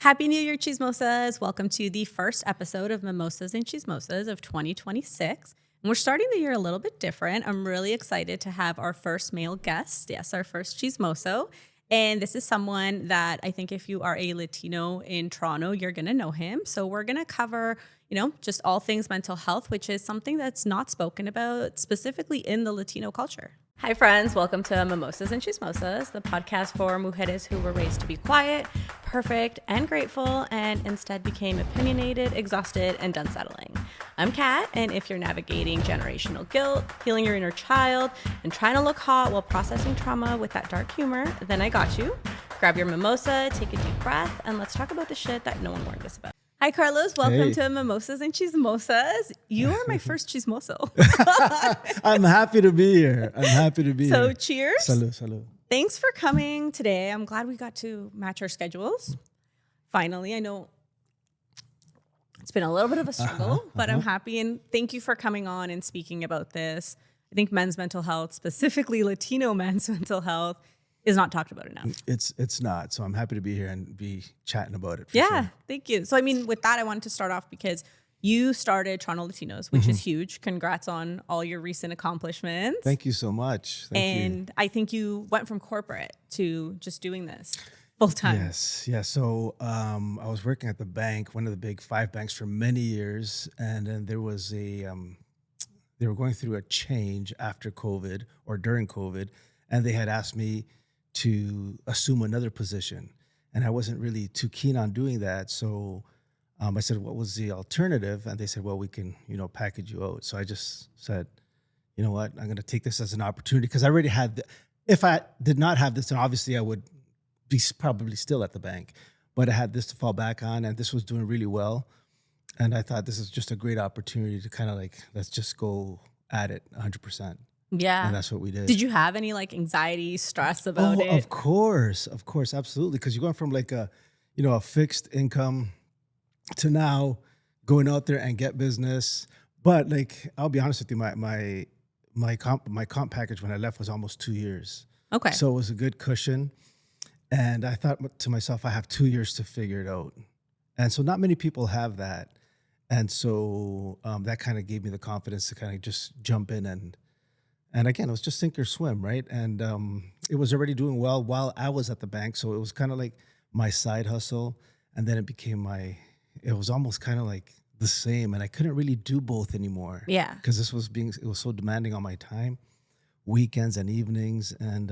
Happy New Year, Chismosas. Welcome to the first episode of Mimosas and Chismosas of 2026. And we're starting the year a little bit different. I'm really excited to have our first male guest. Yes, our first Chismoso. And this is someone that I think if you are a Latino in Toronto, you're going to know him. So we're going to cover, just all things mental health, which is something that's not spoken about specifically in the Latino culture. Hi, friends. Welcome to Mimosas and Chismosas, the podcast for mujeres who were raised to be quiet, perfect, and grateful, and instead became opinionated, exhausted, and done settling. I'm Kat, and if you're navigating generational guilt, healing your inner child, and trying to look hot while processing trauma with that dark humor, then I got you. Grab your mimosa, take a deep breath, and let's talk about the shit that no one warned us about. Hi, Carlos. Welcome to Mimosas and Chismosas. You are my first chismoso. I'm happy to be here. So cheers. Salud. Thanks for coming today. I'm glad we got to match our schedules. Finally, I know it's been a little bit of a struggle, but I'm happy. And thank you for coming on and speaking about this. I think men's mental health, specifically Latino men's mental health, is not talked about enough. It's not. So I'm happy to be here and be chatting about it. Sure. Thank you. So, with that, I wanted to start off because you started Toronto Latinos, which is huge. Congrats on all your recent accomplishments. Thank you so much. Thank you. I think you went from corporate to just doing this full time. Yes. Yeah. So I was working at the bank, one of the big 5 banks for many years. And then there was they were going through a change after COVID or during COVID. And they had asked me to assume another position. And I wasn't really too keen on doing that. So I said, what was the alternative? And they said, well, we can, package you out. So I just said, you know what, I'm going to take this as an opportunity because I already had, if I did not have this, then obviously I would be probably still at the bank. But I had this to fall back on and this was doing really well. And I thought this is just a great opportunity to kind of let's just go at it 100%. Yeah. And that's what we did. Did you have any anxiety, stress about it? Of course, absolutely. Because you're going from a fixed income to now going out there and get business. But I'll be honest with you, my comp package when I left was almost 2 years. Okay. So it was a good cushion. And I thought to myself, I have 2 years to figure it out. And so not many people have that. And so that kind of gave me the confidence to kind of just jump in and again, it was just sink or swim, right? And it was already doing well while I was at the bank. So it was kind of like my side hustle. And then it became it was almost kind of like the same. And I couldn't really do both anymore. Yeah. Because it was so demanding on my time, weekends and evenings. And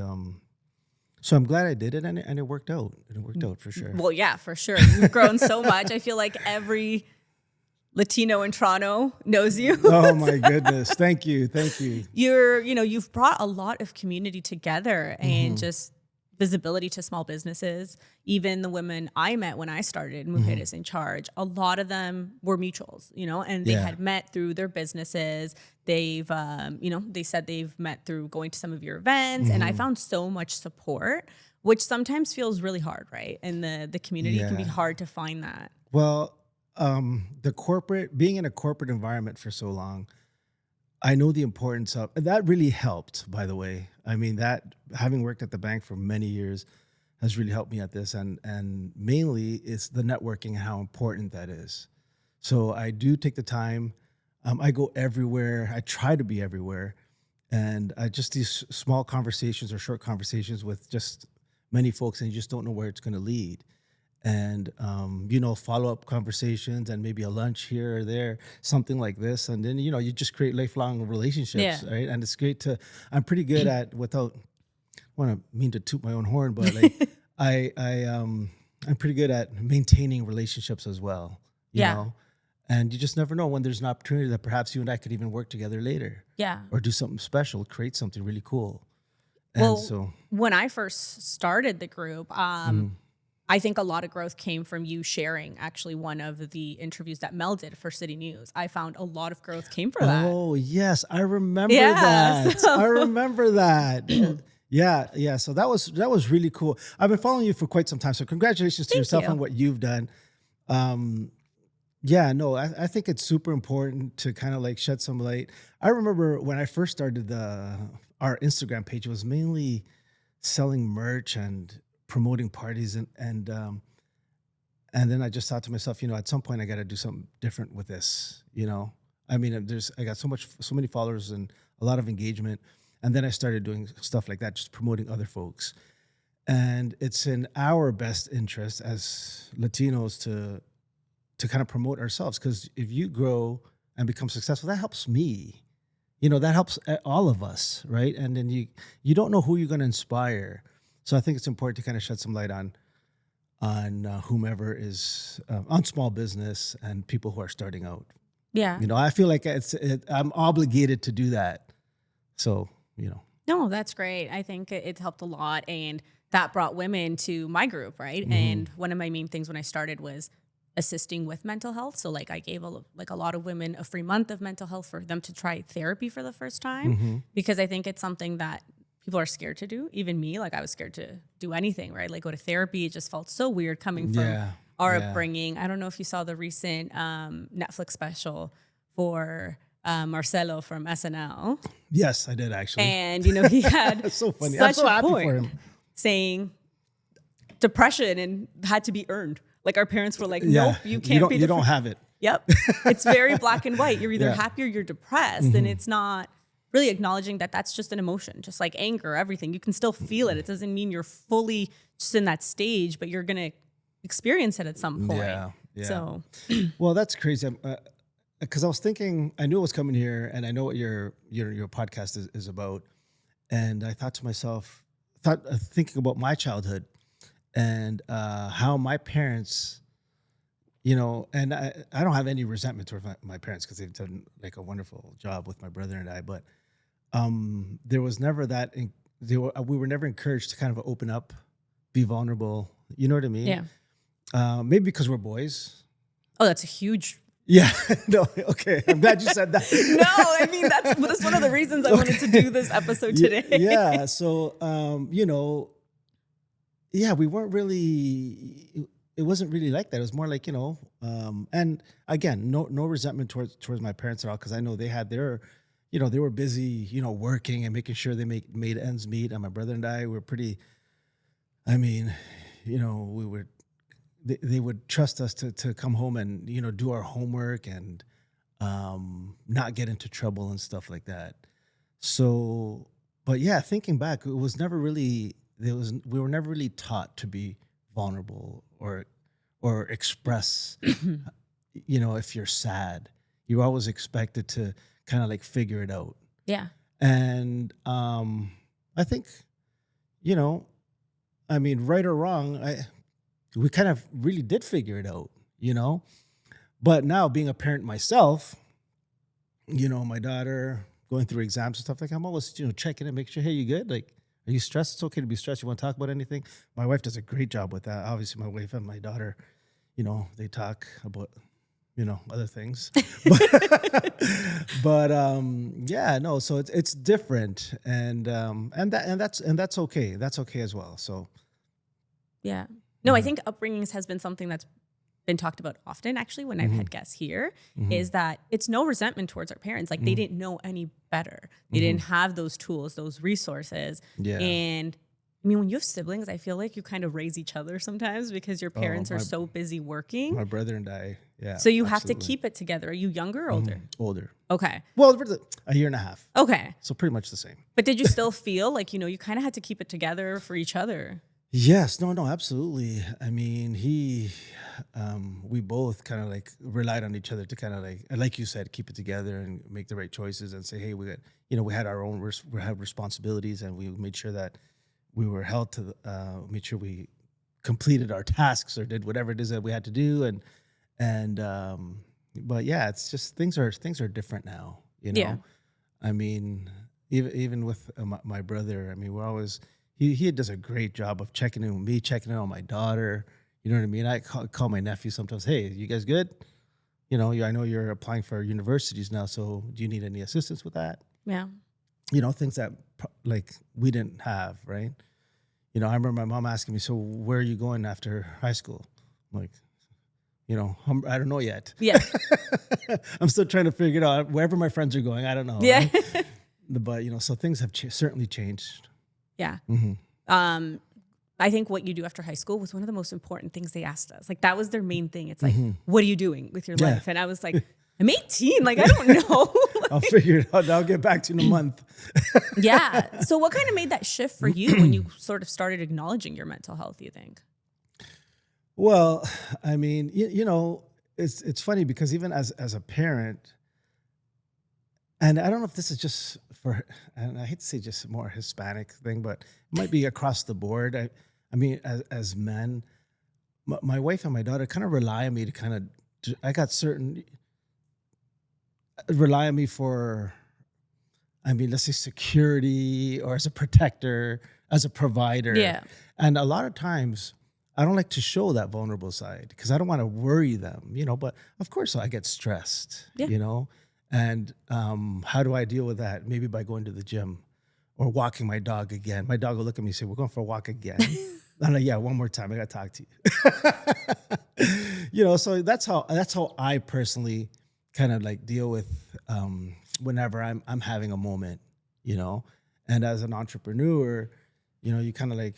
so I'm glad I did it and it worked out. It worked out for sure. Well, yeah, for sure. You've grown so much. I feel like every Latino in Toronto knows you. Oh my goodness. Thank you. You've brought a lot of community together and just visibility to small businesses. Even the women I met when I started Mujeres in Charge, a lot of them were mutuals, and they had met through their businesses. They've, they said they've met through going to some of your events. And I found so much support, which sometimes feels really hard, right? And the community can be hard to find that. Well, being in a corporate environment for so long, I know the importance of that. Really helped, by the way. I mean, that having worked at the bank for many years has really helped me at this, and mainly it's the networking and how important that is. So I do take the time. I go everywhere. I try to be everywhere, and just these small conversations or short conversations with just many folks, and you just don't know where it's going to lead. And, follow-up conversations and maybe a lunch here or there, something like this. And then, you just create lifelong relationships, right? And it's great I'm pretty good at, without, I want to toot my own horn, but I'm pretty good at maintaining relationships as well, you know? And you just never know when there's an opportunity that perhaps you and I could even work together later. Yeah. Or do something special, create something really cool. And when I first started the group, I think a lot of growth came from you sharing actually one of the interviews that Mel did for City News. I found a lot of growth came from that. Oh, yes. I remember that. I remember that. Yeah. So that was really cool. I've been following you for quite some time. So congratulations to yourself on what you've done. I think it's super important to kind of shed some light. I remember when I first started our Instagram page, it was mainly selling merch and promoting parties and And then I just thought to myself, at some point I got to do something different with this. I mean, I got so many followers and a lot of engagement. And then I started doing stuff like that, just promoting other folks. And it's in our best interest as Latinos to kind of promote ourselves. Because if you grow and become successful, that helps me. That helps all of us, right? And then you don't know who you're going to inspire. So I think it's important to kind of shed some light on whomever is on small business and people who are starting out. Yeah. I feel like I'm obligated to do that. So, No, that's great. I think it's helped a lot. And that brought women to my group, right? And one of my main things when I started was assisting with mental health. So like I gave a lot of women a free month of mental health for them to try therapy for the first time, because I think it's something that people are scared to do. Even me, like I was scared to do anything, right? Like go to therapy. It just felt so weird coming from our upbringing. I don't know if you saw the recent Netflix special for Marcelo from SNL. Yes, I did actually. And, he had That's so funny. such I'm so a happy point for him. saying depression and had to be earned. Like our parents were like, nope, you can't be. You don't have it. Yep. It's very black and white. You're either happy or you're depressed. And it's not really acknowledging that that's just an emotion, just like anger, everything. You can still feel it. It doesn't mean you're fully just in that stage, but you're going to experience it at some point. Yeah. So, well, that's crazy. Because I was thinking, I knew I was coming here, and I know what your podcast is about, and I thought to myself, thinking about my childhood and how my parents, and I don't have any resentment towards my parents because they've done like a wonderful job with my brother and I, but there was never that. We were never encouraged to kind of open up, be vulnerable. You know what I mean? Yeah. Maybe because we're boys. Oh, that's a huge. Yeah. No. Okay. I'm glad you said that. No, I mean that's one of the reasons I wanted to do this episode today. Yeah. So, we weren't really. It wasn't really like that. It was more like, and again, no resentment towards my parents at all, because I know they had their, they were busy, working and making sure they made ends meet. And my brother and I were pretty. I mean, we were. They would trust us to come home and do our homework and not get into trouble and stuff like that. So, but yeah, thinking back, it was never really we were never really taught to be vulnerable or express. If you're sad, you're always expected to kind of like figure it out. Yeah. And I think, I mean, right or wrong, we kind of really did figure it out, But now being a parent myself, my daughter going through exams and stuff, like I'm always, checking in, make sure, hey, you good? Like, are you stressed? It's okay to be stressed. You want to talk about anything? My wife does a great job with that. Obviously, my wife and my daughter, they talk about, other things. But no, so it's different. And that's okay. That's okay as well. So. Yeah. No, I think upbringings has been something that's been talked about often, actually, when I've had guests here, is that it's no resentment towards our parents. Like, they didn't know any better. They didn't have those tools, those resources. Yeah. And I mean, when you have siblings, I feel like you kind of raise each other sometimes because your parents are so busy working. My brother and I, yeah. So you have to keep it together. Are you younger or older? Older. Okay. Well, a year and a half. Okay. So pretty much the same. But did you still feel like, you kind of had to keep it together for each other? Yes, no, absolutely. I mean, we both kind of like relied on each other to kind of like you said, keep it together and make the right choices and say, hey, we had our own, we had responsibilities, and we made sure that we were held to, made sure we completed our tasks or did whatever it is that we had to do. But yeah, it's just things are different now, Yeah. I mean, even with my brother, I mean, we're always, he does a great job of checking in with me, checking in on my daughter. You know what I mean? I call my nephew sometimes. Hey, you guys good? I know you're applying for universities now, so do you need any assistance with that? Yeah. Things that like we didn't have, right? I remember my mom asking me, so where are you going after high school? I'm like, I don't know yet. Yeah. I'm still trying to figure it out. Wherever my friends are going, I don't know. Yeah. Right? But, so things have certainly changed. Yeah. I think what you do after high school was one of the most important things they asked us. Like that was their main thing. It's like, Hmm. what are you doing with your Yeah. life? And I was like, I'm 18. Like, I don't know. I'll figure it out. I'll get back to you in a month. Yeah. So what kind of made that shift for you when you sort of started acknowledging your mental health, you think? Well, I mean, it's funny because even as a parent, and I don't know if this is just for, and I hate to say just more Hispanic thing, but it might be across the board. I mean, as men, my wife and my daughter kind of rely on me to kind of, I got certain, rely on me for, I mean, let's say security or as a protector, as a provider. Yeah. And a lot of times I don't like to show that vulnerable side because I don't want to worry them, but of course I get stressed, Yeah. and how do I deal with that? Maybe by going to the gym or walking my dog again. My dog will look at me and say, we're going for a walk again. I'm like, yeah, one more time. I got to talk to you. So that's how I personally kind of like deal with whenever I'm having a moment, and as an entrepreneur, you kind of like,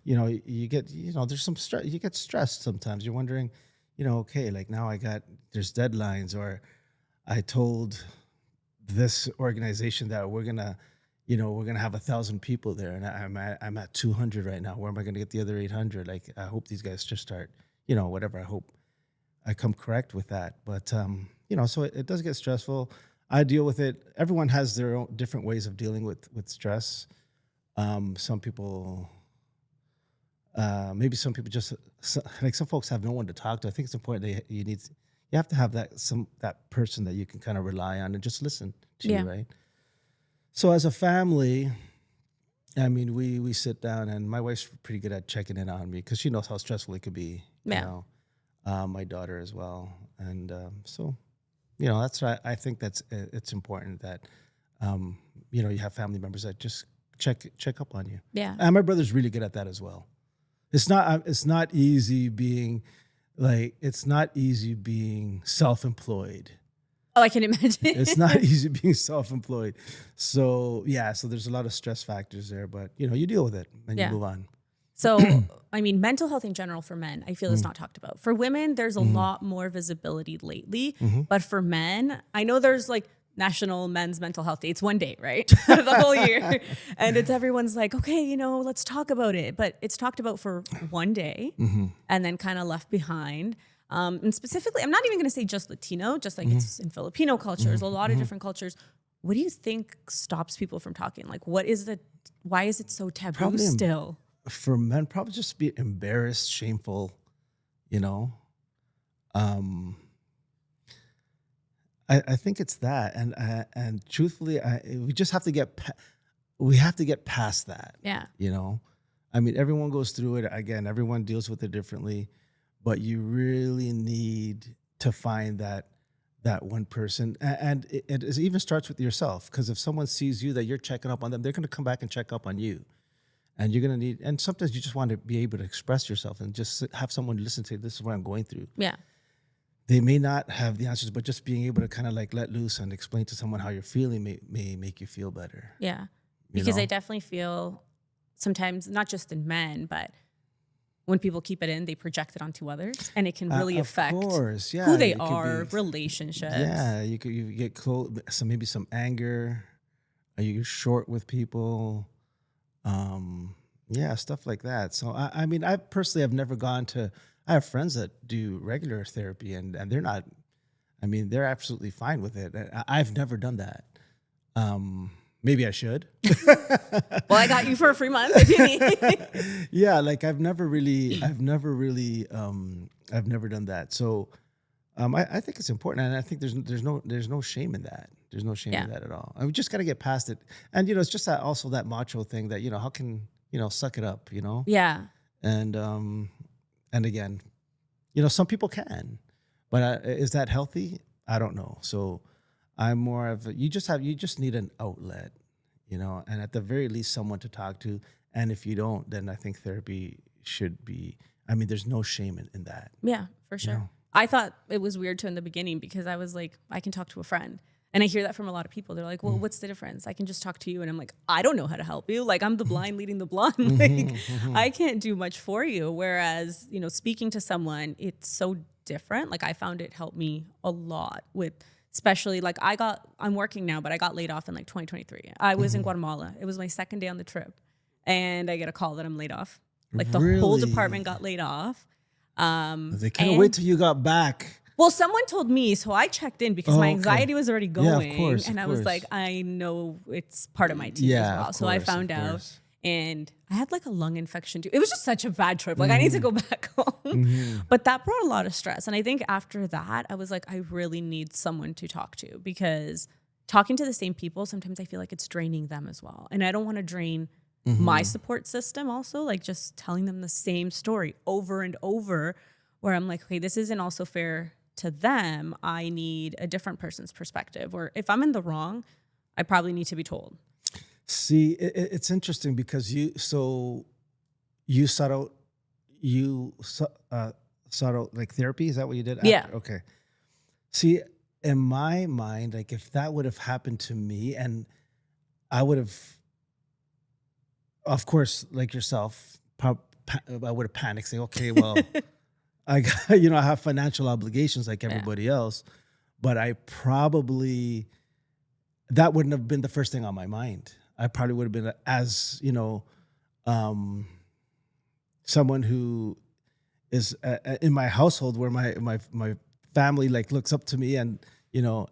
you get, there's some stress, you get stressed sometimes. You're wondering, okay, like now there's deadlines, or I told this organization that we're gonna have 1,000 people there, and I'm at 200 right now. Where am I gonna get the other 800? Like, I hope these guys just start, whatever. I hope I come correct with that. But so it does get stressful. I deal with it. Everyone has their own different ways of dealing with stress. Some people, maybe some people just like some folks have no one to talk to. I think it's important that you have to have that person that you can kind of rely on and just listen to you, right? So as a family, I mean, we sit down, and my wife's pretty good at checking in on me because she knows how stressful it could be. Yeah. My daughter as well, and so that's why I think it's important that you have family members that just check up on you. Yeah. And my brother's really good at that as well. It's not easy being self-employed. Oh, I can imagine. It's not easy being self-employed. So there's a lot of stress factors there, but you deal with it and you move on. So, I mean, mental health in general for men, I feel is not talked about. For women, there's a lot more visibility lately. But for men, I know there's like National Men's Mental Health Day. It's one day, right? The whole year. And it's everyone's like, okay, let's talk about it. But it's talked about for one day and then kind of left behind. And specifically, I'm not even going to say just Latino, just like it's in Filipino cultures, a lot of different cultures. What do you think stops people from talking? Like, why is it so taboo still? For men, probably just be embarrassed, shameful, I think it's that, and truthfully, we just have to get past that. Yeah. I mean, everyone goes through it. Again, everyone deals with it differently, but you really need to find that one person, and it even starts with yourself. Because if someone sees you that you're checking up on them, they're going to come back and check up on you. And you're going to need, and sometimes you just want to be able to express yourself and just have someone listen to, this is what I'm going through. Yeah. They may not have the answers, but just being able to kind of like let loose and explain to someone how you're feeling may make you feel better. Yeah. Because I definitely feel sometimes, not just in men, but when people keep it in, they project it onto others, and it can really affect who they are, relationships. Yeah, you get close, maybe some anger. Are you short with people? Stuff like that. So I mean, I personally have never gone to. I have friends that do regular therapy, and they're not. I mean, they're absolutely fine with it. I've never done that. Maybe I should. Well, I got you for a free month if you need. Yeah, like I've never done that. So I think it's important, and I think there's no shame in that. There's no shame in that at all. I mean, we just got to get past it. And it's just that macho thing that how can suck it up, Yeah. And again, some people can, but is that healthy? I don't know. So I'm more of you just need an outlet, and at the very least someone to talk to. And if you don't, then I think therapy should be. I mean, there's no shame in that. Yeah, for sure. I thought it was weird too in the beginning because I was like, I can talk to a friend. And I hear that from a lot of people. They're like, well, what's the difference? I can just talk to you. And I'm like, I don't know how to help you. Like, I'm the blind leading the blind. Like, I can't do much for you. Whereas, you know, speaking to someone, it's so different. Like, I found it helped me a lot with, especially like I'm working now, but I got laid off in like 2023. I was in Guatemala. It was my second day on the trip. And I get a call that I'm laid off. Like the whole Really? department got laid off. They couldn't wait till you got back. Well, someone told me, so I checked in because my okay. anxiety was already going. Yeah, of course, and of I was course. like, I know it's part of my team Yeah, as well. of So I course, found of out, course. and I had like a lung infection too. It was just such a bad trip. Like I need to go back home. But that brought a lot of stress. And I think after that, I was like, I really need someone to talk to, because talking to the same people, sometimes I feel like it's draining them as well. And I don't want to drain my support system also, like just telling them the same story over and over, where I'm like, okay, this isn't also fair to them. I need a different person's perspective. Or if I'm in the wrong, I probably need to be told. See, it's interesting because you sought out like therapy. Is that what you did? Yeah. Okay. See, in my mind, like if that would have happened to me, and I would have, of course, like yourself, I would have panicked, saying, okay, well, I got, I have financial obligations like everybody else, but I probably, that wouldn't have been the first thing on my mind. I probably would have been as, someone who is in my household, where my family like looks up to me, and,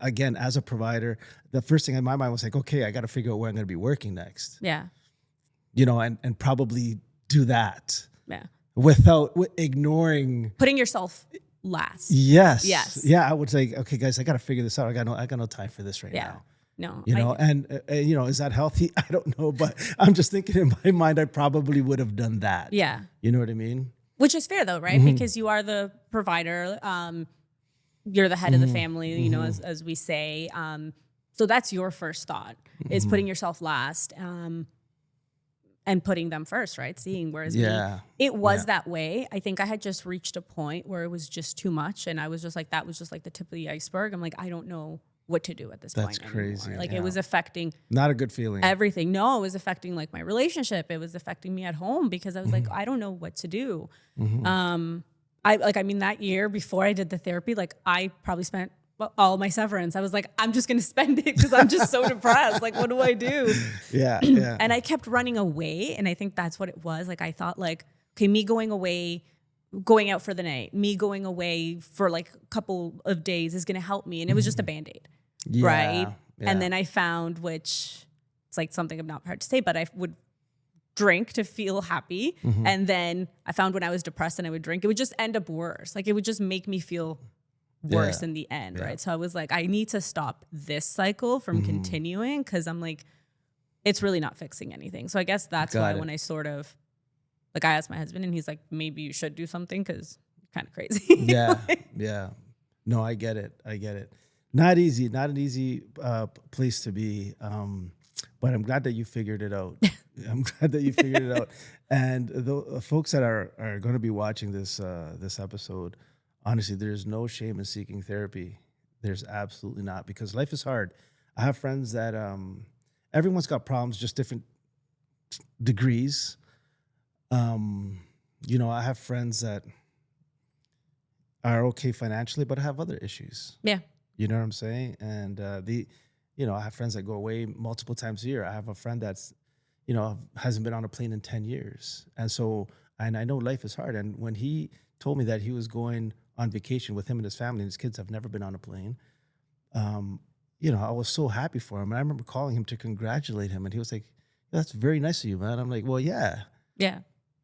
again, as a provider, the first thing in my mind was like, okay, I got to figure out where I'm going to be working next. Yeah. And probably do that. Yeah. Without ignoring, putting yourself last. Yes. Yes. Yeah. I would say, okay, guys, I got to figure this out. I got no time for this right now. No. Is that healthy? I don't know, but I'm just thinking in my mind, I probably would have done that. Yeah. You know what I mean? Which is fair though, right? Because you are the provider. You're the head of the family, as we say. So that's your first thought, is putting yourself last. And putting them first, right? Seeing, whereas it was that way. I think I had just reached a point where it was just too much. And I was just like, that was just like the tip of the iceberg. I'm like, I don't know what to do at this point. That's crazy. Like it was affecting not a good feeling. Everything. No, it was affecting like my relationship. It was affecting me at home, because I was like, I don't know what to do. That year before I did the therapy, like I probably spent all my severance. I was like, I'm just going to spend it because I'm just so depressed. Like, what do I do? Yeah. And I kept running away. And I think that's what it was. Like, I thought like, okay, me going away, going out for the night, me going away for like a couple of days is going to help me. And it was just a Band-Aid. Right. Yeah. And then I found, which it's like something I'm not proud to say, but I would drink to feel happy. And then I found when I was depressed and I would drink, it would just end up worse. Like it would just make me feel worse in the end, right? So I was like, I need to stop this cycle from continuing, because I'm like, it's really not fixing anything. So I guess that's why when I sort of, like I asked my husband and he's like, maybe you should do something because you're kind of crazy. Yeah. No, I get it. Not easy, not an easy place to be. But I'm glad that you figured it out. And the folks that are going to be watching this episode, honestly, there's no shame in seeking therapy. There's absolutely not, because life is hard. I have friends that everyone's got problems, just different degrees. I have friends that are okay financially, but have other issues. Yeah. You know what I'm saying? And I have friends that go away multiple times a year. I have a friend that's, hasn't been on a plane in 10 years. And I know life is hard. And when he told me that he was going on vacation with him and his family, and his kids have never been on a plane, I was so happy for him. And I remember calling him to congratulate him. And he was like, that's very nice of you, man. I'm like, well, yeah. Yeah.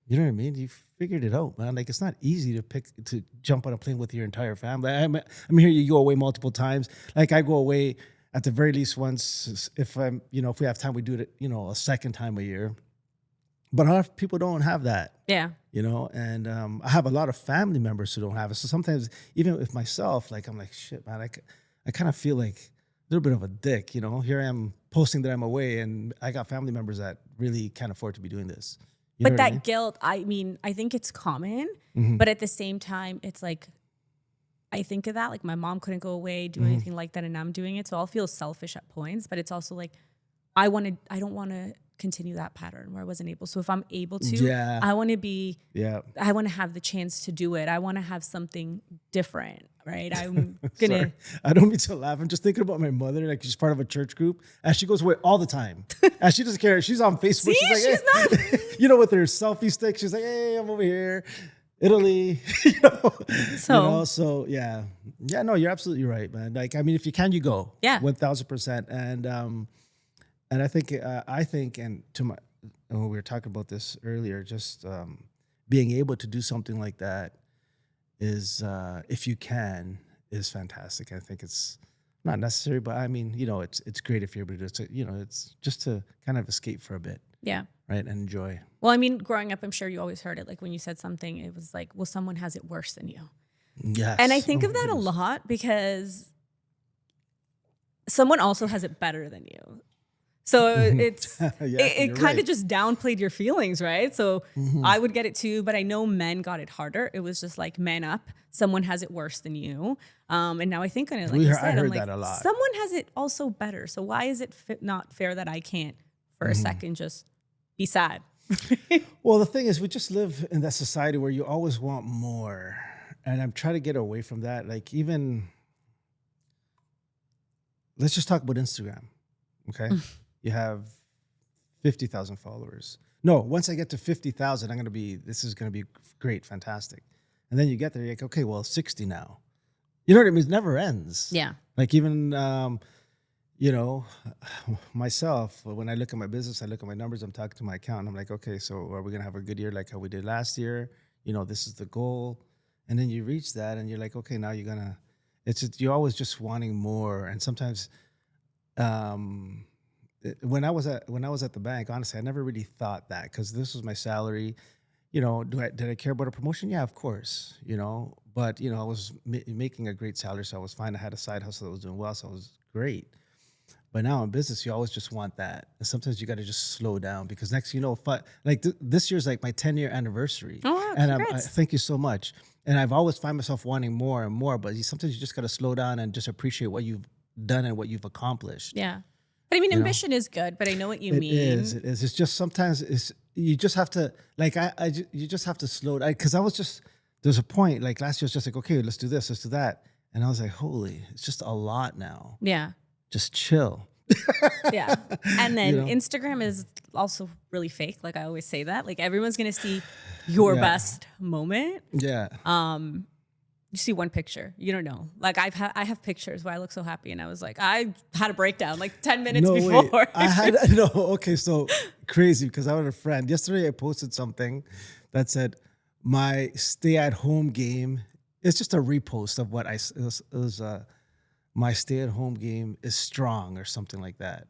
You know what I mean? You figured it out, man. Like, it's not easy to jump on a plane with your entire family. I'm here, you go away multiple times. Like, I go away at the very least once. If if we have time, we do it, a second time a year. But a lot of people don't have that. Yeah. And I have a lot of family members who don't have it. So sometimes, even with myself, like, I'm like, shit, man, I kind of feel like a little bit of a dick, Here I am posting that I'm away, and I got family members that really can't afford to be doing this. But that guilt, I think it's common, but at the same time, it's like, I think of that, like my mom couldn't go away, do anything like that, and I'm doing it. So I'll feel selfish at points, but it's also like I don't want to continue that pattern where I wasn't able. So if I'm able to, Yeah. I want to have the chance to do it. I want to have something different, right? I'm gonna. Sorry, I don't mean to laugh. I'm just thinking about my mother. Like she's part of a church group, and she goes away all the time, and she doesn't care. She's on Facebook. See, she's like, she's hey. You know, with her selfie stick. She's like, hey, I'm over here, Italy. you know, So yeah. No, you're absolutely right, man. Like, I mean, if you can, you go. Yeah. 1,000%. And I think, and when we were talking about this earlier, just being able to do something like that is, if you can, is fantastic. I think it's not necessary, but I mean, you know, it's great if you're able to do it. So, you know, it's just to kind of escape for a bit. Yeah. Right. And enjoy. Well, I mean, growing up, I'm sure you always heard it. Like when you said something, it was like, well, someone has it worse than you. Yes. And I think of that a lot because someone also has it better than you. So it's it kind of just downplayed your feelings, right? So I would get it too, but I know men got it harder. It was just like, man up. Someone has it worse than you. And now I think on it, like you said, I heard I'm like, that a lot. someone has it also better. So why is it not fair that I can't for a second just be sad? Well, the thing is, we just live in that society where you always want more. And I'm trying to get away from that. Like even, let's just talk about Instagram, okay? You have 50,000 followers. No, once I get to 50,000, this is going to be great, fantastic. And then you get there, you're like, okay, well, 60 now. You know what I mean? It never ends. Yeah. Like even, you know, myself, when I look at my business, I look at my numbers, I'm talking to my accountant. I'm like, okay, so are we going to have a good year like how we did last year? You know, this is the goal. And then you reach that and you're like, okay, now you're going to, you're always just wanting more. And sometimes, when I was at the bank, honestly, I never really thought that because this was my salary. You know, did I care about a promotion? Yeah, of course. You know, but you know, I was making a great salary, so I was fine. I had a side hustle that was doing well, so it was great. But now in business, you always just want that, and sometimes you got to just slow down because next, you know, this year's like my 10-year anniversary. Oh, wow, and I thank you so much. And I've always find myself wanting more and more, but sometimes you just got to slow down and just appreciate what you've done and what you've accomplished. Yeah. But I mean, ambition is good, but I know what you mean. It is. It's just sometimes you just have to you just have to slow down because there's a point like last year was just like, okay, let's do this, let's do that. And I was like, holy, it's just a lot now. Yeah. Just chill. Yeah. And then Instagram is also really fake. Like I always say that. Like everyone's going to see your best moment. Yeah. You see one picture, you don't know. Like I have pictures where I look so happy, and I was like, I had a breakdown like 10 minutes before. Wait. Okay, so crazy because I had a friend yesterday. I posted something that said my stay-at-home game. It's just a repost of what it was my stay-at-home game is strong or something like that.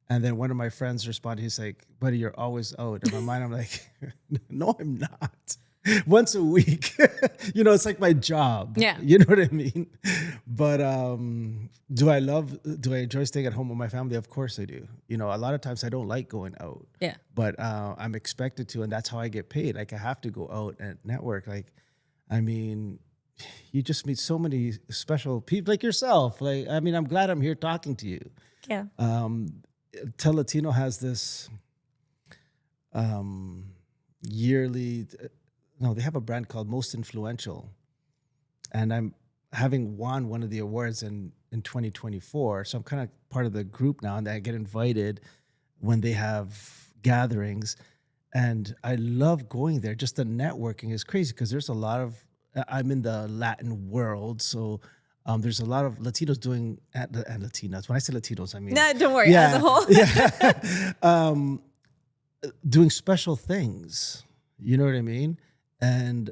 And then one of my friends responded. He's like, "Buddy, you're always out." In my mind, I'm like, "No, I'm not." Once a week, you know, it's like my job. Yeah. You know what I mean? But do I enjoy staying at home with my family? Of course I do. You know, a lot of times I don't like going out. Yeah. But I'm expected to, and that's how I get paid. Like I have to go out and network. Like, I mean, you just meet so many special people like yourself. Like, I mean, I'm glad I'm here talking to you. Yeah. Toronto Latino has this yearly... No, they have a brand called Most Influential. And I'm having won one of the awards in 2024. So I'm kind of part of the group now, and I get invited when they have gatherings. And I love going there. Just the networking is crazy because there's a lot of, I'm in the Latin world. So there's a lot of Latinos doing, and Latinas. When I say Latinos, I mean. No, don't worry, as a whole. Doing special things. You know what I mean? And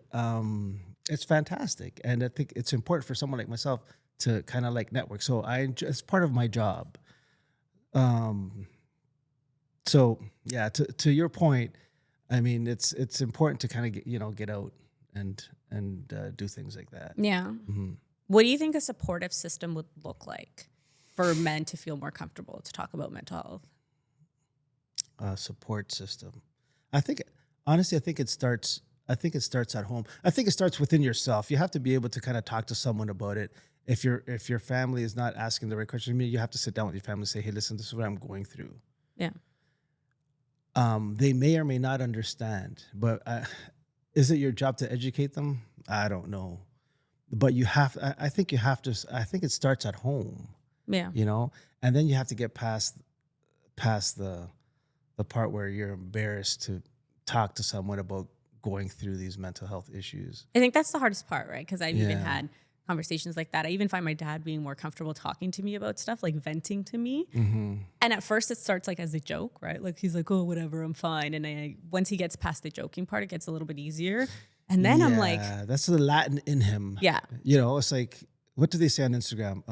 it's fantastic. And I think it's important for someone like myself to kind of like network. So it's part of my job. So yeah, to your point, I mean, it's important to kind of get out and do things like that. Yeah. Mm-hmm. What do you think a supportive system would look like for men to feel more comfortable to talk about mental health? Support system. I think, honestly, it starts it starts at home. I think it starts within yourself. You have to be able to kind of talk to someone about it. If your family is not asking the right questions, I mean, you have to sit down with your family and say, hey, listen, this is what I'm going through. Yeah. They may or may not understand, but is it your job to educate them? I don't know. But I think you have to, I think it starts at home, Yeah. and then you have to get past the part where you're embarrassed to talk to someone about going through these mental health issues. I think that's the hardest part, right? Because I've even Yeah. had conversations like that. I even find my dad being more comfortable talking to me about stuff, like venting to me. Mm-hmm. And at first it starts like as a joke, right? Like he's like, oh, whatever, I'm fine. And once he gets past the joking part, it gets a little bit easier. And then I'm like, Yeah, that's the Latin in him. yeah, It's like, what do they say on Instagram?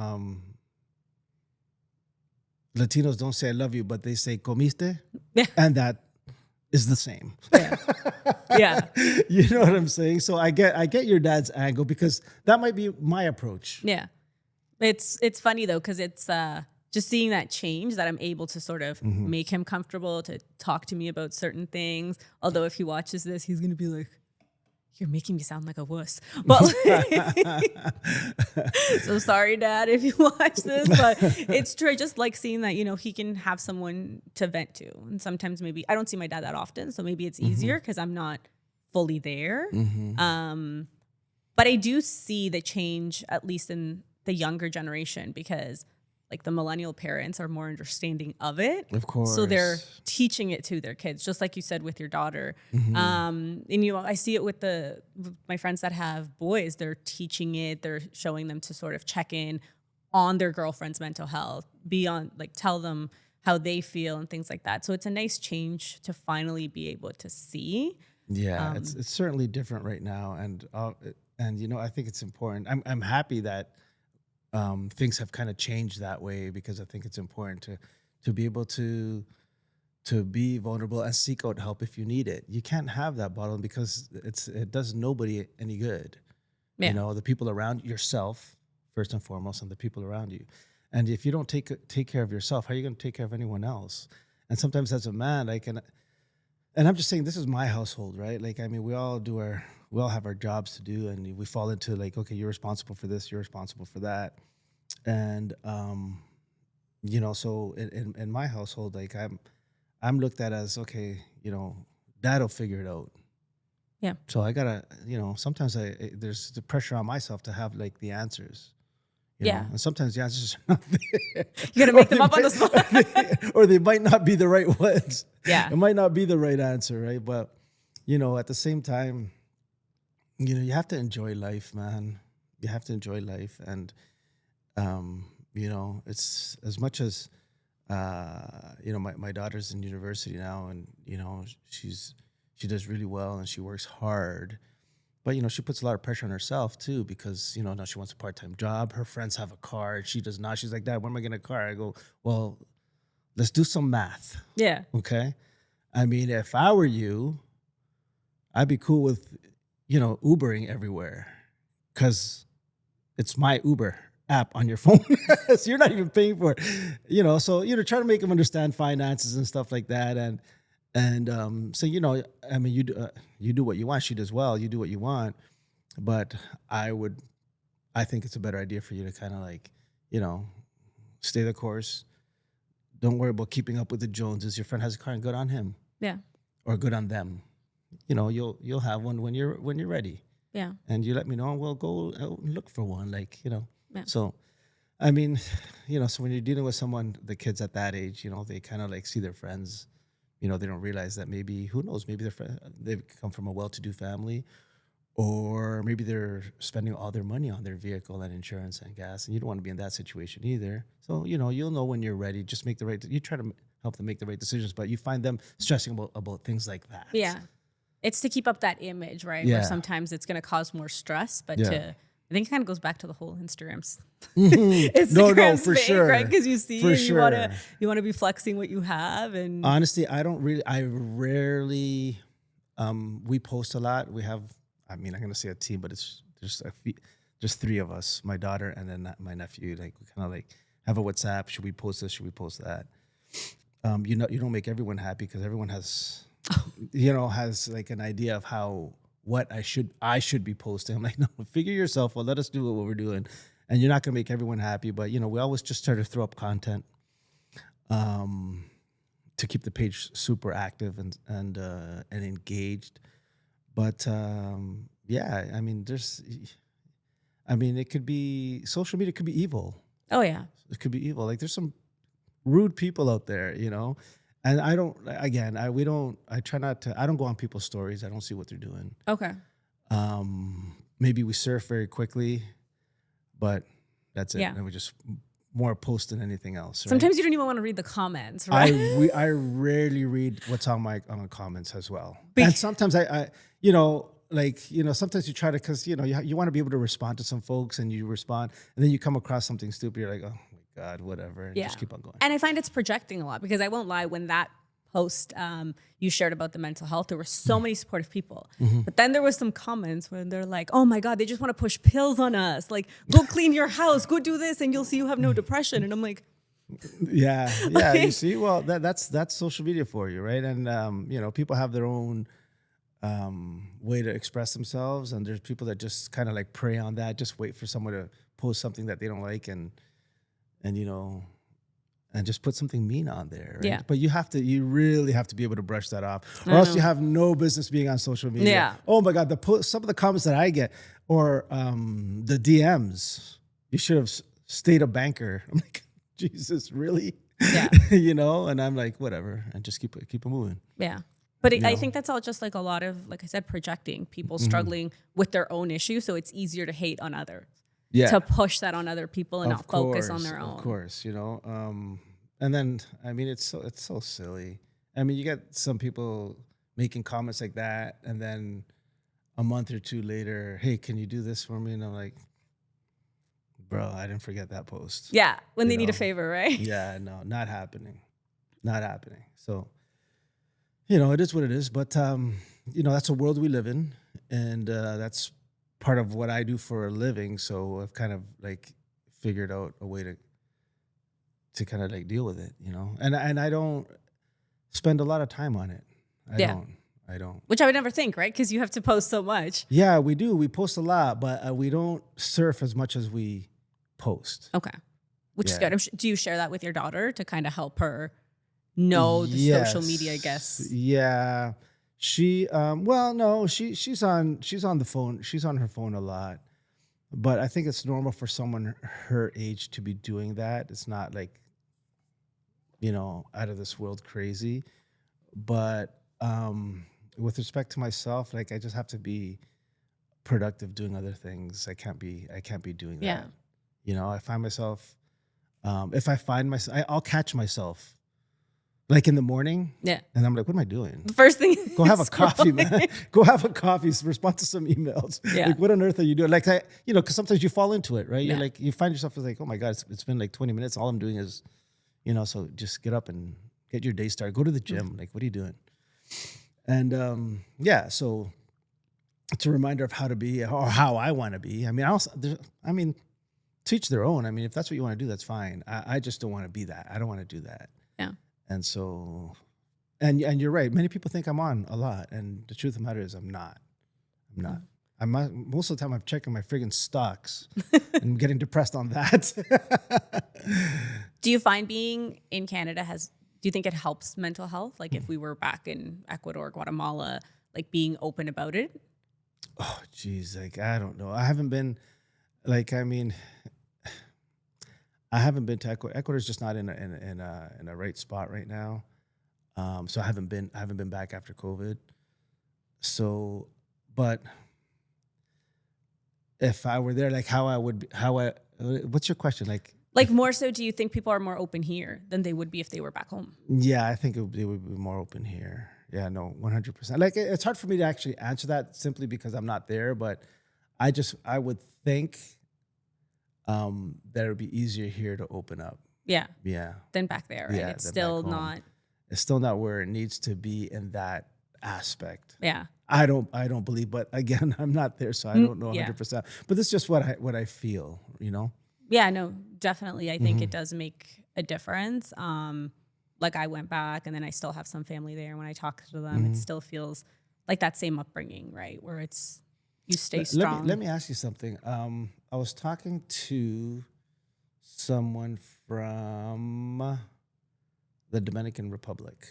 Latinos don't say I love you, but they say comiste. Yeah. And that is the same. yeah, yeah, You know what I'm saying? So I get your dad's angle, because that might be my approach. yeah. It's funny though, because it's just seeing that change that I'm able to sort of make him comfortable to talk to me about certain things. Although if he watches this, he's gonna be like, you're making me sound like a wuss. But so sorry, Dad, if you watch this. But it's true. I just like seeing that, he can have someone to vent to. And sometimes maybe I don't see my dad that often, so maybe it's easier because I'm not fully there. But I do see the change, at least in the younger generation, because like the millennial parents are more understanding of it. Of course. So they're teaching it to their kids, just like you said with your daughter. And I see it with my friends that have boys. They're teaching it. They're showing them to sort of check in on their girlfriend's mental health, tell them how they feel and things like that. So it's a nice change to finally be able to see. Yeah, it's certainly different right now, and I think it's important. I'm happy that things have kind of changed that way, because I think it's important to be able to be vulnerable and seek out help if you need it. You can't have that bottle, because it does nobody any good. Yeah. The people around yourself first and foremost, and the people around you. And if you don't take care of yourself, how are you going to take care of anyone else? And sometimes as a man, and I'm just saying, this is my household, right? Like, I mean, we all have our jobs to do, and we fall into like, okay, you're responsible for this, you're responsible for that. And, so in my household, like I'm looked at as, okay, dad will figure it out. Yeah. So I gotta, sometimes there's the pressure on myself to have like the answers. Yeah. And sometimes the answers are not there. You got to make them up on the spot. Or they might not be the right ones. Yeah. It might not be the right answer, right? But, at the same time, you have to enjoy life, man. You have to enjoy life. And, it's as much as, my daughter's in university now, and, she does really well and she works hard. But, she puts a lot of pressure on herself, too, because, now she wants a part-time job. Her friends have a car. She does not. She's like, Dad, when am I getting a car? I go, well, let's do some math. Yeah. Okay? I mean, if I were you, I'd be cool with, Ubering everywhere, because it's my Uber app on your phone. So you're not even paying for it. So, try to make them understand finances and stuff like that. So, I mean, you do what you want. She does well. You do what you want. But I think it's a better idea for you to kind of like, stay the course. Don't worry about keeping up with the Joneses. Your friend has a car, and good on him. Yeah. Or good on them. You'll have one when you're ready. Yeah. And you let me know, and we'll go out and look for one. Like, Yeah. So, I mean, so when you're dealing with someone, the kids at that age, they kind of like see their friends. They don't realize that maybe, who knows, maybe they've come from a well-to-do family, or maybe they're spending all their money on their vehicle and insurance and gas, and you don't want to be in that situation either. So, you'll know when you're ready. Just make you try to help them make the right decisions, but you find them stressing about things like that. Yeah. It's to keep up that image, right? Yeah. Where sometimes it's going to cause more stress, but I think it kind of goes back to the whole Instagram's. No, for sure, right? Because you see, for and sure. you want to be flexing what you have, and honestly, I rarely, we post a lot. We have, I'm going to say a team, but it's just three of us, my daughter and then my nephew. Like, we kind of like have a WhatsApp. Should we post this? Should we post that? You don't make everyone happy, because everyone has, has like an idea of how what I should be posting. I'm like, no, figure yourself out. Let us do what we're doing, and you're not gonna make everyone happy. But we always just try to throw up content to keep the page super active and engaged. But yeah, I mean, it could be social media could be evil. Oh yeah. It could be evil. Like there's some rude people out there, and I don't. Again, we don't. I try not to. I don't go on people's stories. I don't see what they're doing. Okay. Maybe we surf very quickly, but that's it. Yeah. And we just more post than anything else. Right? Sometimes you don't even want to read the comments, right? I rarely read what's on the comments as well. And sometimes sometimes you try to, because you want to be able to respond to some folks, and you respond, and then you come across something stupid. You're like, oh my God, whatever. And just keep on going. And I find it's projecting a lot, because I won't lie, when that post you shared about the mental health, there were so many supportive people. But then there was some comments where they're like, oh my God, they just want to push pills on us. Like, go clean your house, go do this, and you'll see you have no depression. And I'm like, yeah. You see, well, that's social media for you, right? And people have their own way to express themselves, and there's people that just kind of like prey on that, just wait for someone to post something that they don't like, and just put something mean on there, right? Yeah. But you really have to be able to brush that off, or else you have no business being on social media. Yeah. Oh my God, some of the comments that I get, or the DMs, you should have stayed a banker. I'm like, Jesus, really? Yeah. And I'm like, whatever, and just keep it moving. Yeah. But I think that's all just like a lot of, like I said, projecting, people struggling with their own issues. So it's easier to hate on others. Yeah. To push that on other people and not focus on their own. Of course, and then, I mean, it's so silly. I mean, you get some people making comments like that, and then a month or two later, hey, can you do this for me? And I'm like, bro, I didn't forget that post. Yeah, when they need a favor, right? Yeah, no, not happening. So, it is what it is. But, that's a world we live in, and that's part of what I do for a living. So I've kind of like figured out a way to kind of like deal with it, and I don't spend a lot of time on it. I don't. Which I would never think, right? Because you have to post so much. Yeah, we do. We post a lot, but we don't surf as much as we post. Okay. Which is good. Do you share that with your daughter to kind of help her know the social media, I guess? Yeah. She no, she's on the phone. She's on her phone a lot. But I think it's normal for someone her age to be doing that. It's not like, out of this world crazy. But with respect to myself, like I just have to be productive doing other things. I can't be doing that. Yeah. I find myself I'll catch myself like in the morning. Yeah. And I'm like, what am I doing? The first thing, Go have a coffee, man. Go have a coffee, respond to some emails. Yeah. Like, what on earth are you doing? Like, because sometimes you fall into it, right? Yeah. You're like, you find yourself like, oh my God, it's been like 20 minutes. All I'm doing is, so just get up and get your day started. Go to the gym. Like, what are you doing? And so it's a reminder of how to be, or how I want to be. I mean, teach their own. I mean, if that's what you want to do, that's fine. I just don't want to be that. I don't want to do that. Yeah. And so, and you're right. Many people think I'm on a lot, and the truth of the matter is I'm not. Most of the time I'm checking my friggin' stocks and getting depressed on that. Do you find being in Canada do you think it helps mental health? Like if we were back in Ecuador, Guatemala, like being open about it? Oh, geez. Like, I don't know. I haven't been I haven't been to Ecuador. Ecuador's just not in a right spot right now. So I haven't been back after COVID. So, but if I were there, like what's your question? Like more so, do you think people are more open here than they would be if they were back home? Yeah, I think they would be more open here. Yeah, no, 100%. Like it's hard for me to actually answer that simply because I'm not there, but I would think that it would be easier here to open up. Yeah. Yeah. Than back there, right? Yeah, It's still not. It's still not where it needs to be in that aspect. Yeah. I don't believe, but again, I'm not there, so I don't know 100%. But this is just what I feel, Yeah, no, definitely. I think it does make a difference. Like I went back and then I still have some family there. When I talk to them, it still feels like that same upbringing, right? Where it's you stay Let strong. let me ask you something. I was talking to someone from the Dominican Republic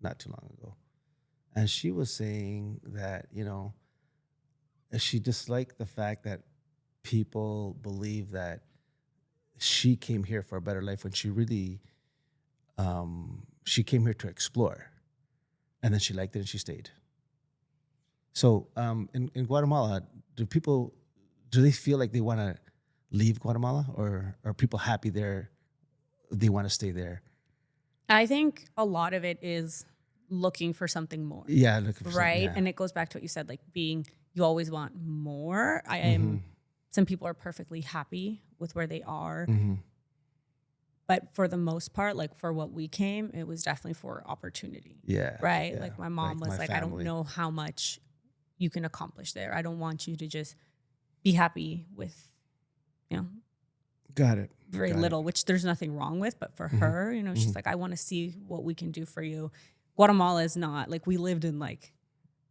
not too long ago, and she was saying that she disliked the fact that people believe that she came here for a better life when she really she came here to explore, and then she liked it and she stayed. So in Guatemala, do they feel like they want to leave Guatemala, or are people happy there? They want to stay there. I think a lot of it is looking for something more, Yeah, looking for something. right? Yeah. And it goes back to what you said, like you always want more. I Mm-hmm. am, some people are perfectly happy with where they are. Mm-hmm. But for the most part, like for what we came, it was definitely for opportunity. Yeah. Right. Yeah. Like my mom was my like, I don't family. know how much you can accomplish there. I don't want you to just be happy with, Got it. very Got it. little, which there's nothing wrong with. But for Mhm. her, she's Mhm. like, I want to see what we can do for you. Guatemala is not like we lived in like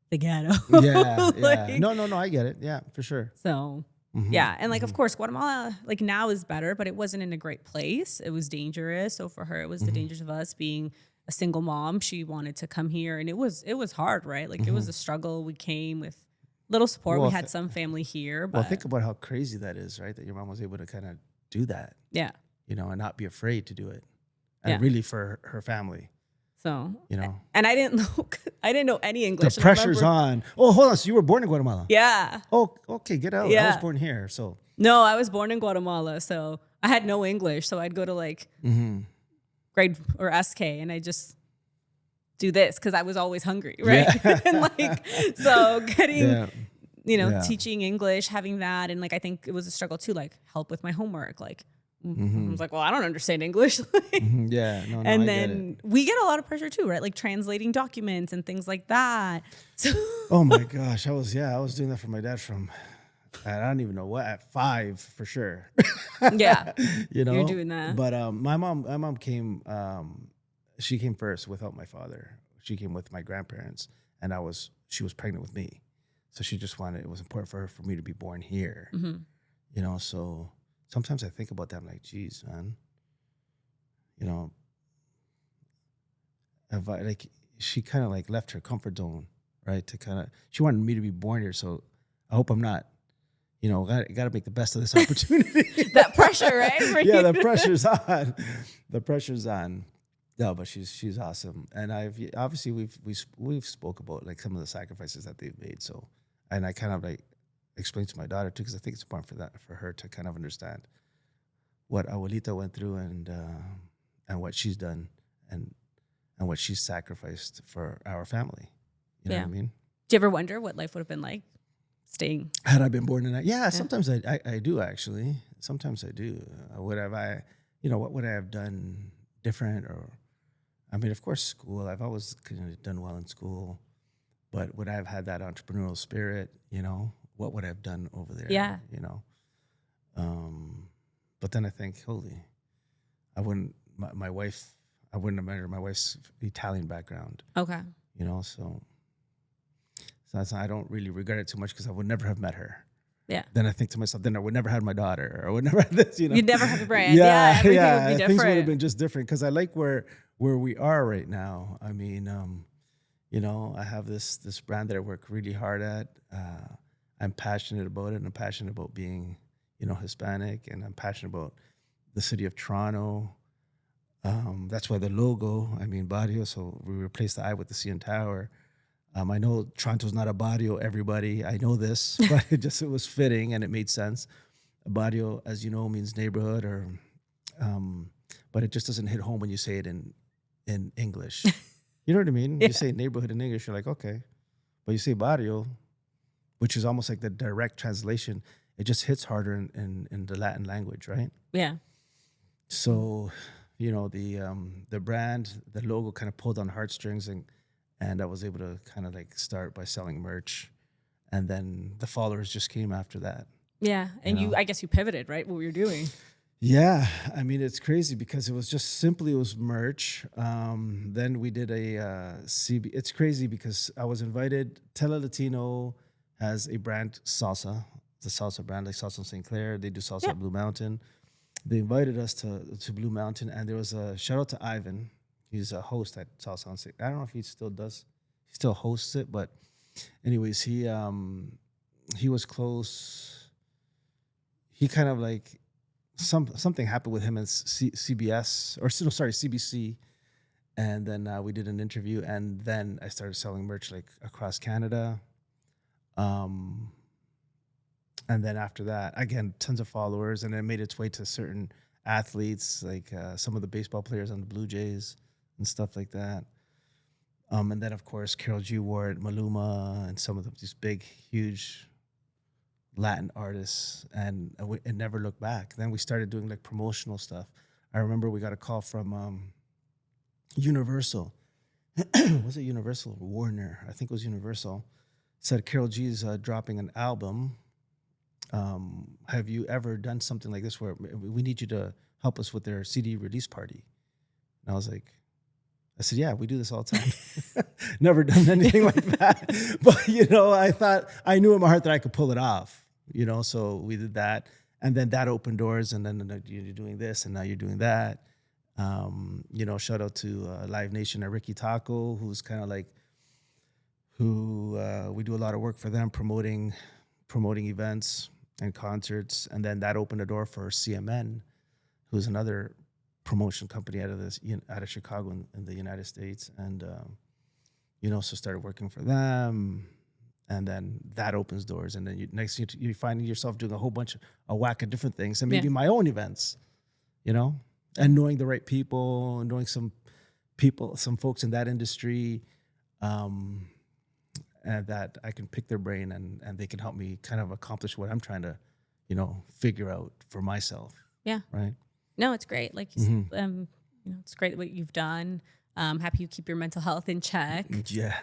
the ghetto. Yeah. Yeah. Like, No. I get it. Yeah, for sure. so Mhm. yeah. And like, of Mhm. course, Guatemala, like now is better, but it wasn't in a great place. It was dangerous. So for her, it was the Mhm. dangers of us being a single mom. She wanted to come here and it was hard, right? Like it was a struggle. We came with little support. Well, We had some family here, Well, but think about how crazy that is, right? That your mom was able to kind of do that, yeah. and not be afraid to do it, and Yeah. really for her family, So, you know. and I didn't know any English. The And I pressure's remember- on. Oh, hold on. So you were born in Guatemala? Yeah. Oh, okay. Get out. I was Yeah. born here. So. No, I was born in Guatemala. So I had no English. So I'd go to like Mm-hmm. grade or SK and I just do this because I was always hungry. Right. Yeah. And like, so getting, Yeah. Yeah. teaching English, having that. And like, I think it was a struggle too, like help with my homework. Like, I Mhm. was like, well, I don't understand English. Mhm. Yeah. No. And I then we get a lot of pressure too, right? Like translating documents and things like that. So Oh my gosh, I was doing that for my dad from I don't even know what at 5 for sure. yeah, You're doing that. But my mom came. She came first without my father. She came with my grandparents, and she was pregnant with me, so she just wanted. It was important for her for me to be born here. Mhm. So sometimes I think about that. I'm like, geez, man. If I, like she kind of like left her comfort zone, right? She wanted me to be born here, so I hope I'm not. Got to make the best of this opportunity. That pressure, right? For Yeah, you the to- pressure's on. The pressure's on. No, but she's awesome, and obviously we've spoke about like some of the sacrifices that they've made. So, and I kind of like explained to my daughter too, because I think it's important for her to kind of understand what Abuelita went through and what she's done and what she's sacrificed for our family. You know Yeah. what I mean? Do you ever wonder what life would have been like staying? Had I been born in that? Yeah, sometimes I do actually. Sometimes I do. What would I have done different? Or, I mean, of course, school. I've always kind of done well in school, but would I have had that entrepreneurial spirit? What would I have done over there? Yeah. But then I think, holy, I wouldn't. My wife, I wouldn't have married her. My wife's Italian background. Okay. So I don't really regret it too much because I would never have met her. Yeah. Then I think to myself, then I would never have my daughter, or I would never have this, You'd never have a brand. Yeah, everything yeah. would be Things would have different. been just different because I like where we are right now. I mean, I have this brand that I work really hard at. I'm passionate about it, and I'm passionate about being, Hispanic, and I'm passionate about the city of Toronto. That's why the logo, barrio. So we replaced the I with the CN Tower. I know Toronto's not a barrio, everybody. I know this, but it was fitting and it made sense. A barrio, as you know, means neighborhood, but it just doesn't hit home when you say it in English. You know what I mean? Yeah. You say neighborhood in English, you're like, okay. But you say barrio, which is almost like the direct translation, it just hits harder in the Latin language, right? Yeah. So, the brand, the logo kind of pulled on heartstrings, and I was able to kind of like start by selling merch, and then the followers just came after that. Yeah. And You know? I guess you pivoted, right? What were you doing? Yeah, I mean it's crazy because it was just simply it was merch. Then we did a CB. It's crazy because I was invited. Toronto Latino has a brand salsa, the salsa brand like Salsa St. Clair. They do salsa Yeah. at Blue Mountain. They invited us to Blue Mountain, and there was a shout out to Ivan. He's a host at Salsa on St. I don't know if he still does. He still hosts it, but anyways, he was close. He kind of like something happened with him and CBS or no, sorry, CBC, and then we did an interview, and then I started selling merch like across Canada, um, and then after that, again, tons of followers, and it made its way to certain athletes, like some of the baseball players on the Blue Jays and stuff like that. And then of course Carol G wore it, Maluma, and some of these big, huge Latin artists, and it never looked back. Then we started doing like promotional stuff. I remember we got a call from Universal. Was it Universal or Warner? I think it was Universal. Said Carol G's dropping an album. Have you ever done something like this where we need you to help us with their CD release party? And I said, yeah, we do this all the time. Never done anything like that. But, I thought, I knew in my heart that I could pull it off, so we did that. And then that opened doors. And then you're doing this and now you're doing that. Shout out to Live Nation and Ricky Taco, who's kind of like, we do a lot of work for them, promoting events and concerts. And then that opened a door for CMN, who's another promotion company out of Chicago in the United States, and so started working for them, and then that opens doors, and then next you find yourself doing a whack of different things, and maybe my own events, and knowing the right people, and knowing some folks in that industry, and that I can pick their brain and they can help me kind of accomplish what I'm trying to, figure out for myself. Yeah. Right. No, it's great. Like, it's great what you've done. Happy you keep your mental health in check. Yeah.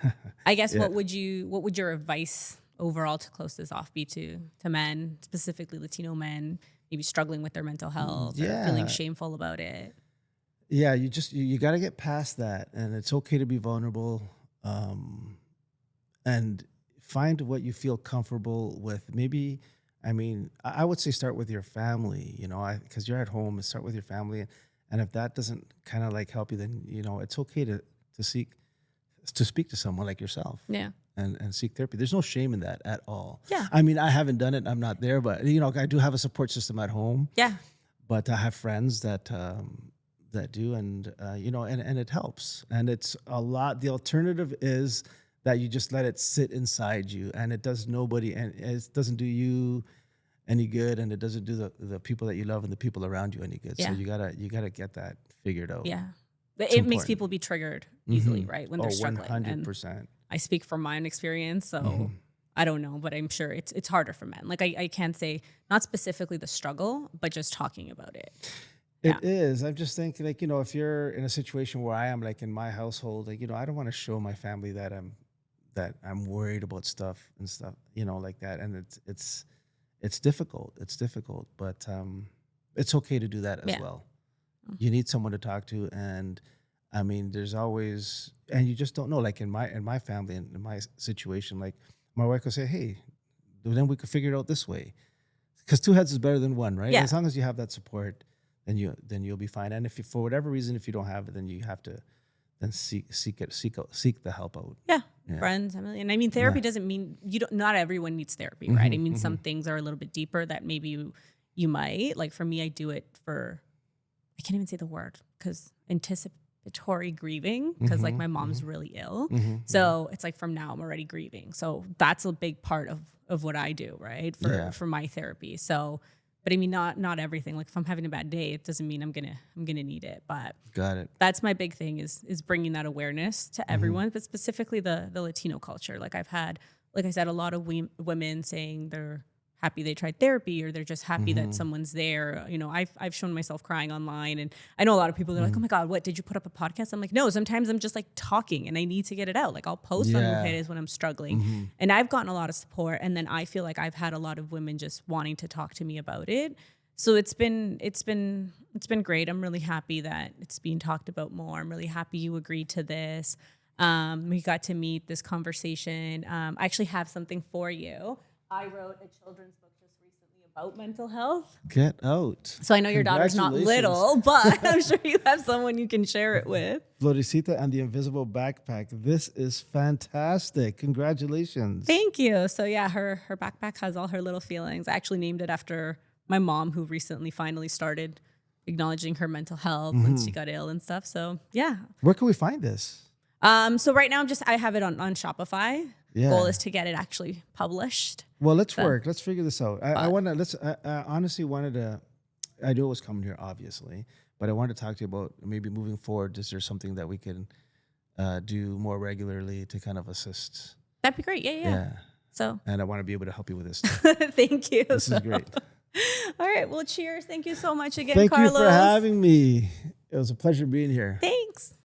I guess what would your advice overall to close this off be to men, specifically Latino men, maybe struggling with their mental health or feeling shameful about it? Yeah, you got to get past that, and it's okay to be vulnerable, and find what you feel comfortable with. Maybe, I would say start with your family, because you're at home, and start with your family. And if that doesn't kind of like help you, then, it's okay to speak to someone like yourself. Yeah. And seek therapy. There's no shame in that at all. Yeah. I haven't done it. I'm not there, but, I do have a support system at home. Yeah. But I have friends that do, and, and it helps. And it's a lot. The alternative is that you just let it sit inside you, and it does nobody, and it doesn't do you any good, and it doesn't do the people that you love and the people around you any good. Yeah. So you gotta get that figured out. Yeah. It makes people be triggered easily, right? When they're struggling. 100%. I speak from my own experience, so I don't know, but I'm sure it's harder for men. Like I can't say, not specifically the struggle, but just talking about it. It is. I'm just thinking, like, if you're in a situation where I am, like in my household, like, I don't want to show my family that I'm worried about stuff and stuff, like that. And it's difficult. It's difficult, but it's okay to do that as well. You need someone to talk to, and there's always, and you just don't know. Like in my family and in my situation, like my wife will say, "Hey, then we could figure it out this way," because two heads is better than one, right? Yeah. And as long as you have that support, then you'll be fine. And if you, for whatever reason, if you don't have it, then you have to then seek the help out. Yeah. Friends, and therapy doesn't mean not everyone needs therapy, right? Some things are a little bit deeper that maybe you might, like for me, I do it for, I can't even say the word, because anticipatory grieving, because like my mom's really ill. So it's like from now I'm already grieving. So that's a big part of what I do, right? For my therapy. So, but not everything. Like if I'm having a bad day, it doesn't mean I'm gonna need it. But got it. That's my big thing is bringing that awareness to everyone, but specifically the Latino culture. Like I've had, like I said, a lot of women saying they're happy they tried therapy, or they're just happy that someone's there. I've shown myself crying online, and I know a lot of people, they're like, "Oh my God, what, did you put up a podcast?" I'm like, no, sometimes I'm just like talking and I need to get it out. Like I'll post on the pages when I'm struggling, and I've gotten a lot of support. And then I feel like I've had a lot of women just wanting to talk to me about it. So it's been great. I'm really happy that it's being talked about more. I'm really happy you agreed to this. We got to meet this conversation. I actually have something for you. I wrote a children's book just recently about mental health. Get out. So I know your daughter's not Congratulations. little, but I'm sure you have someone you can share it with. Florecita and the Invisible Backpack. This is fantastic. Congratulations. Thank you. So yeah, her backpack has all her little feelings. I actually named it after my mom, who recently finally started acknowledging her mental health once she got ill and stuff. So yeah. Where can we find this? So right now I have it on Shopify. Yeah. Goal is to get it actually published. Well, let's work. Let's figure this out. I honestly wanted to, I knew it was coming here, obviously, but I wanted to talk to you about maybe moving forward. Is there something that we can do more regularly to kind of assist? That'd be great. Yeah. So, And I want to be able to help you with this. thank you. This is great. All right. Well, cheers. Thank you so much again, Thank Carlos. you for having me. It was a pleasure being here. Thanks.